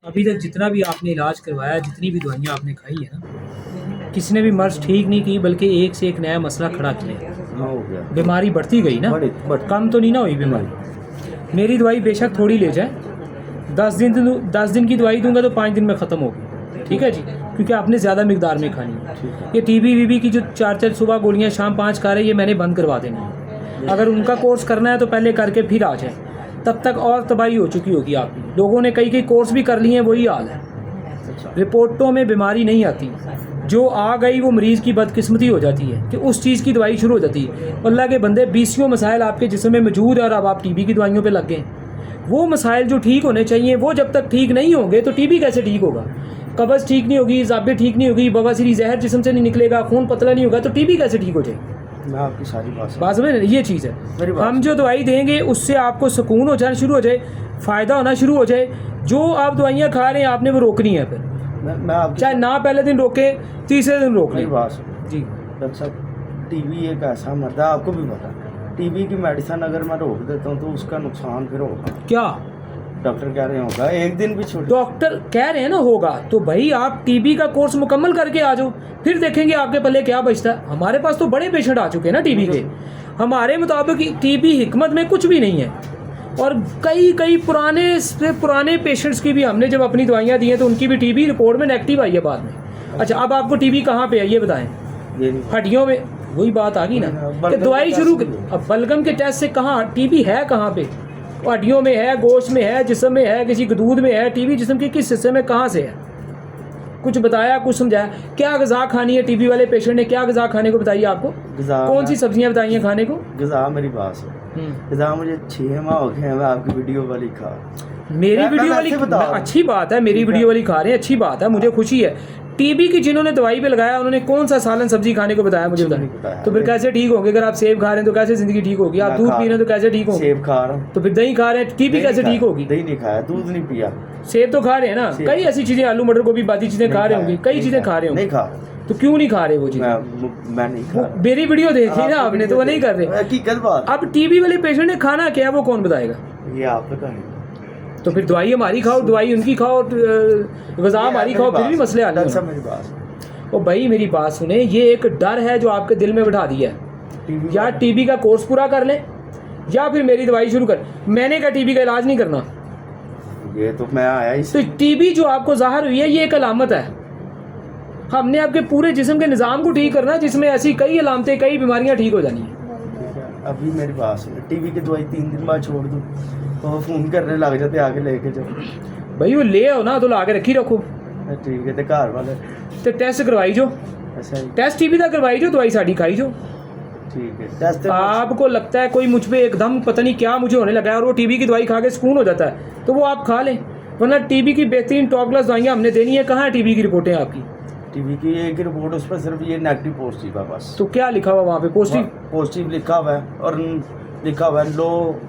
अभी तक जितना भी आपने इलाज करवाया, जितनी भी दवाइयाँ आपने खाई है ना, किसी ने भी मर्ज़ ठीक नहीं की, बल्कि एक से एक नया मसला खड़ा किया। हाँ, हो गया। बीमारी बढ़ती गई ना, कम तो नहीं ना हुई बीमारी। मेरी दवाई बेशक थोड़ी ले जाए, 10 दिन की दवाई दूंगा तो 5 दिन में ख़त्म होगी, ठीक है जी, क्योंकि आपने ज़्यादा मिकदार में खानी है। ये टीबी वीबी की जो 4 सुबह गोलियाँ शाम 5 खा रहे हैं, ये मैंने बंद करवा देनी है। अगर उनका कोर्स करना है तो पहले करके फिर आ जाए, तब तक और तबाही हो चुकी होगी आपकी। लोगों ने कई कोर्स भी कर लिए हैं, वही हाल है। रिपोर्टों में बीमारी नहीं आती, जो आ गई वो मरीज़ की बदकिस्मती हो जाती है कि उस चीज़ की दवाई शुरू हो जाती है। अल्लाह के बंदे, 20 मसाइल आपके जिस्म में मौजूद है और अब आप टीबी की दवाइयों पे लग गए। वो मसाइल जो ठीक होने चाहिए, वो जब तक ठीक नहीं होंगे तो टीबी कैसे ठीक होगा? कब्ज़ ठीक नहीं होगी, ज़ाबे ठीक नहीं होगी, बवासीर जहर जिस्म से नहीं निकलेगा, खून पतला नहीं होगा, तो टीबी कैसे ठीक हो जाएगी? मैं आपकी सारी बात समझ, ये चीज़ है। हम जो दवाई देंगे उससे आपको सुकून हो जाना शुरू हो जाए, फ़ायदा होना शुरू हो जाए। जो आप दवाइयाँ खा रहे हैं आपने वो रोकनी है। फिर मैं आपकी चाहे ना पहले दिन रोके, तीसरे दिन रोक मेरी लें। बात जी डॉक्टर साहब, टीबी एक ऐसा मर्द है, आपको भी पता है। टीबी की मेडिसिन अगर मैं रोक देता हूँ तो उसका नुकसान फिर होगा। क्या डॉक्टर कह रहे होगा एक दिन भी छूट, डॉक्टर कह रहे हैं ना होगा, तो भाई आप टीबी का कोर्स मुकम्मल करके आ जाओ, फिर देखेंगे आपके पल्ले क्या बचता है। हमारे पास तो बड़े पेशेंट आ चुके हैं ना टीबी के। हमारे मुताबिक टीबी हिकमत में कुछ भी नहीं है, और कई पुराने से पुराने पेशेंट्स की भी हमने जब अपनी दवाइयाँ दी हैं तो उनकी भी टीबी रिपोर्ट में नेगेटिव आई है बाद में। अच्छा, अब आपको टीबी कहाँ पे है ये बताएं? हड्डियों में। वही बात आ गई ना कि दवाई शुरू, अब बलगम के टेस्ट से कहाँ टीबी है, कहाँ पे? हड्डियों में है, गोश्त में है, जिस्म में है, किसी दूध में है। टीबी जिस्म के किस हिस्से में कहाँ से है? कुछ बताया, कुछ समझाया? क्या ग़िज़ा खानी है? टीबी वाले पेशेंट ने क्या ग़िज़ा खाने को बताइए आपको? कौन सी सब्जियां बताई हैं खाने को? ग़िज़ा मेरी बात है, ग़िज़ा मुझे 6 माह हो गए हैं, मैं आपकी वीडियो वाली खा, मेरी वीडियो वाली अच्छी बात है, मेरी वीडियो वाली खा रहे हैं, अच्छी बात है, मुझे खुशी है। टीबी की जिन्होंने दवाई पे लगाया उन्होंने कौन सा सालन सब्जी खाने को बताया मुझे बताया? तो फिर कैसे ठीक होंगे? अगर आप सेब खा रहे हैं तो कैसे जिंदगी ठीक होगी? आप दूध पी रहे हैं तो कैसे ठीक होगी? सेब खा रहा हूँ, तो फिर दही खा रहे हैं, टीबी कैसे ठीक होगी? दही नहीं खाया, दूध नहीं पिया, सेब तो खा रहे हैं ना, कई ऐसी चीजें, आलू मटर गोभी बाकी चीजें खा रहे होंगे, कई चीजें खा रहे होंगे। नहीं खा, तो क्यों नहीं खा रहे वो चीज़? मैं नहीं खा। मेरी वीडियो देखी ना आपने, तो वो नहीं कर रहे। हकीकत बात। अब टीबी वाले पेशेंट ने खाना क्या है वो कौन बताएगा? ये आप बताएं। तो फिर दवाई हमारी खाओ, दवाई उनकी खाओ, ग़िज़ा हमारी खाओ, फिर भी मसले आ रहे हैं। ओ भाई मेरी बात सुने, ये एक डर है जो आपके दिल में बिठा दिया है। या टीबी का कोर्स पूरा कर ले या फिर मेरी दवाई शुरू कर। मैंने कहा टीबी का इलाज नहीं करना, ये तो मैं आया इस। तो टीबी जो आपको ज़ाहिर हुई है ये एक अलामत है। हमने आपके पूरे जिस्म के निज़ाम को ठीक करना, जिसमें ऐसी कई अलामतें, कई बीमारियां ठीक हो जानी है। अभी मेरी बात सुन, टीबी की दवाई 3 दिन बाद छोड़ दूँ तो फ़ोन करने लग जाते आगे लेके जाओ। भाई वो ले आओ ना, तो ला के रखी रखो। ठीक है, तो घर वाले तो टेस्ट करवाई जो, टेस्ट टीबी का करवाई जो, दवाई साड़ी खाई जो। ठीक है, टेस्ट आपको लगता है कोई मुझ पे एकदम पता नहीं क्या मुझे होने लगा है और वो टीबी की दवाई खा के सुकून हो जाता है, तो वो आप खा लें, वरना टीबी की बेहतरीन टॉप क्लास दवाइयाँ हमने देनी है। कहाँ है टीबी की रिपोर्टें आपकी? टीबी की एक रिपोर्ट, उस पर सिर्फ ये नेगेटिव पॉजिटिव है बस। तो क्या लिखा हुआ वहाँ पे? पॉजिटिव लिखा हुआ है, और लिखा हुआ है लो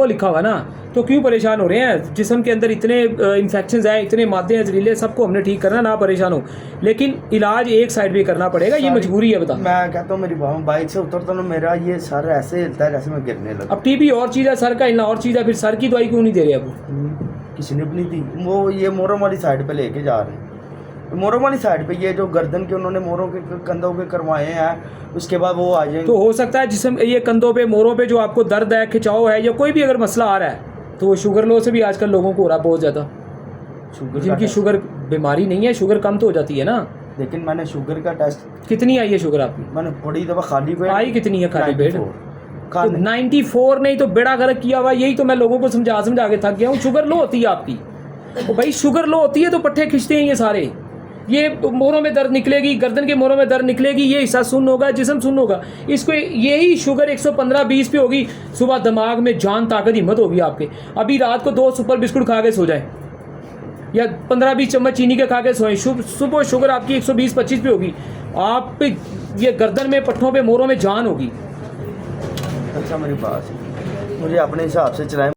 लिखा हुआ ना, तो क्यों परेशान हो रहे हैं? जिस्म के अंदर इतने इन्फेक्शंस हैं, इतने मादे हैं जहरीले, सबको हमने ठीक करना, ना परेशान हो, लेकिन इलाज एक साइड पे करना पड़ेगा, ये मजबूरी है। बता, मैं कहता हूँ मेरी बाइक से उतरता हूँ, मेरा ये सर ऐसे हिलता है जैसे मैं गिरने लगा। अब टीबी और चीज़ है, सर का हिलना और चीज़ है, फिर सर की दवाई क्यों नहीं दे रहे? अब किसी ने भी नहीं दी, वो ये मोरों वाली साइड पे लेके जा रहे हैं। मोरों वाली साइड पे ये जो गर्दन के उन्होंने मोरों के कंधों के करवाए हैं, उसके बाद वो आ जाएंगे। तो हो सकता है जिसम ये कंधों पे, मोरों पे जो आपको दर्द है, खिंचाव है, या कोई भी अगर मसला आ रहा है, तो वो शुगर लो से भी आजकल लोगों को हो रहा बहुत ज़्यादा। जिनकी शुगर बीमारी नहीं है, शुगर कम तो हो जाती है ना। लेकिन मैंने शुगर का टेस्ट, कितनी आई है शुगर आपकी? मैंने बड़ी दफ़ा खाली पेट आई, कितनी है खाली पेट? 94 नहीं तो बेड़ा गर्क किया हुआ। यही तो मैं लोगों को समझा के थक गया हूँ। शुगर लो होती है आपकी, तो भाई शुगर लो होती है तो पट्टे खिंचते हैं ये सारे। ये मोरों में दर्द निकलेगी, गर्दन के मोरों में दर्द निकलेगी, ये हिस्सा सुन्न होगा, जिस्म सुन्न होगा। इसको यही शुगर 115-20 पे होगी, सुबह दिमाग में जान, ताकत, हिम्मत होगी आपके। अभी रात को 2 सुपर बिस्कुट खा के सो जाए, या 15-20 चम्मच चीनी के खा के सोएं, सुबह शुगर आपकी 120-25 पे होगी। आप पे ये गर्दन में, पट्ठों पे, मोरों में जान होगी। अच्छा मेरी बात, मुझे अपने हिसाब से चलाएं।